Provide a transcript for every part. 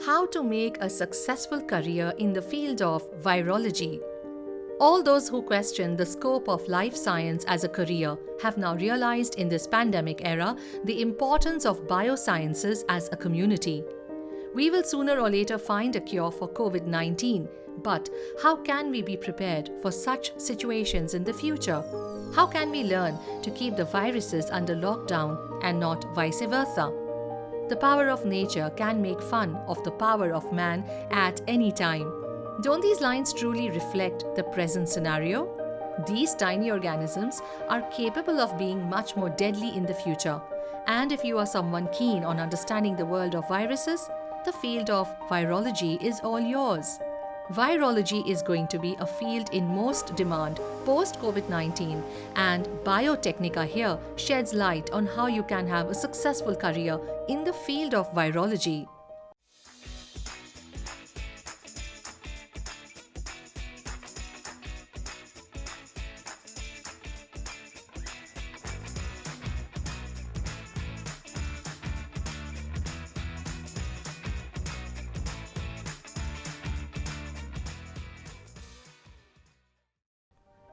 How to make a successful career in the field of virology. All those who question the scope of life science as a career have now realized in this pandemic era the importance of biosciences as a community. We will sooner or later find a cure for COVID-19, but how can we be prepared for such situations in the future? How can we learn to keep the viruses under lockdown and not vice versa? The power of nature can make fun of the power of man at any time. Don't these lines truly reflect the present scenario? These tiny organisms are capable of being much more deadly in the future. And if you are someone keen on understanding the world of viruses, the field of virology is all yours. Virology is going to be a field in most demand post-COVID-19, and Biotecnika here sheds light on how you can have a successful career in the field of virology.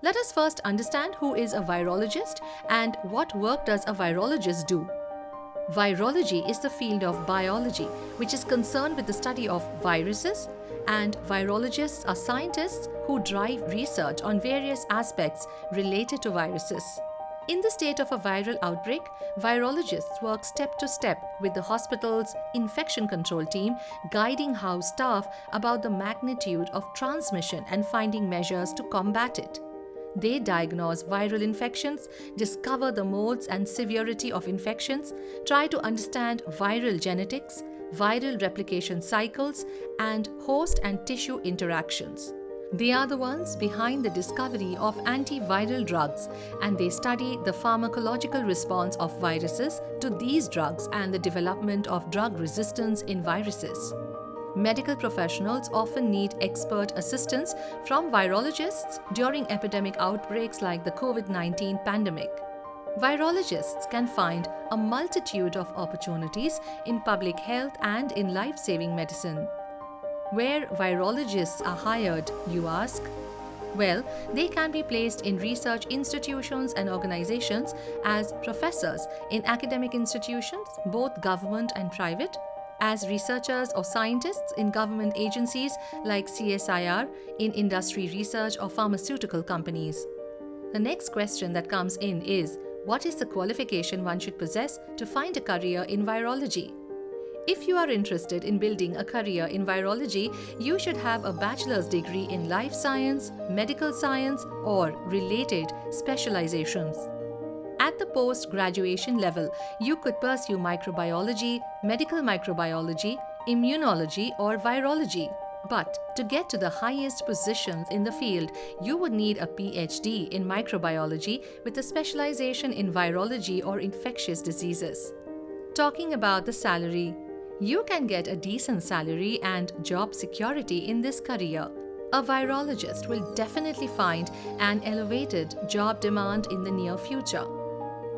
Let us first understand who is a virologist and what work does a virologist do. Virology is the field of biology which is concerned with the study of viruses, and virologists are scientists who drive research on various aspects related to viruses. In the state of a viral outbreak, virologists work step to step with the hospital's infection control team, guiding house staff about the magnitude of transmission and finding measures to combat it. They diagnose viral infections, discover the modes and severity of infections, try to understand viral genetics, viral replication cycles, and host and tissue interactions. They are the ones behind the discovery of antiviral drugs, and they study the pharmacological response of viruses to these drugs and the development of drug resistance in viruses. Medical professionals often need expert assistance from virologists during epidemic outbreaks like the COVID-19 pandemic. Virologists can find a multitude of opportunities in public health and in life-saving medicine. Where virologists are hired, you ask? Well, they can be placed in research institutions and organizations as professors in academic institutions, both government and private, as researchers or scientists in government agencies like CSIR, in industry research or pharmaceutical companies. The next question that comes in is, what is the qualification one should possess to find a career in virology? If you are interested in building a career in virology, you should have a bachelor's degree in life science, medical science, or related specializations. At the post-graduation level, you could pursue microbiology, medical microbiology, immunology, or virology. But to get to the highest positions in the field, you would need a PhD in microbiology with a specialization in virology or infectious diseases. Talking about the salary, you can get a decent salary and job security in this career. A virologist will definitely find an elevated job demand in the near future.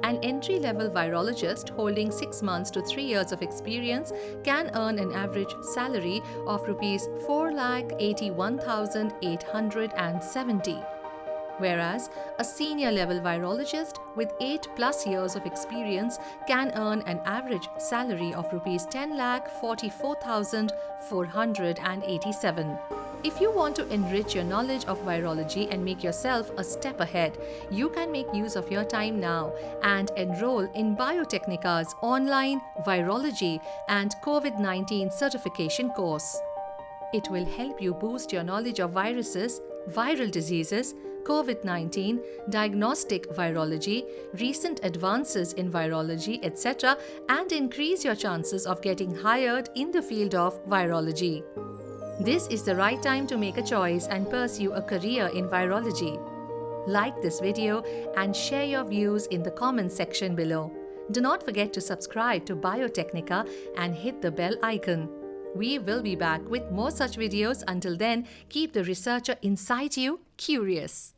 An entry-level virologist holding 6 months to 3 years of experience can earn an average salary of Rs 4,81,870, whereas a senior-level virologist with 8+ years of experience can earn an average salary of Rs 10,44,487. If you want to enrich your knowledge of virology and make yourself a step ahead, you can make use of your time now and enroll in Biotecnika's online virology and COVID-19 certification course. It will help you boost your knowledge of viruses, viral diseases, COVID-19, diagnostic virology, recent advances in virology, etc., and increase your chances of getting hired in the field of virology. This is the right time to make a choice and pursue a career in virology. Like this video and share your views in the comments section below. Do not forget to subscribe to Biotecnika and hit the bell icon. We will be back with more such videos. Until then, keep the researcher inside you curious.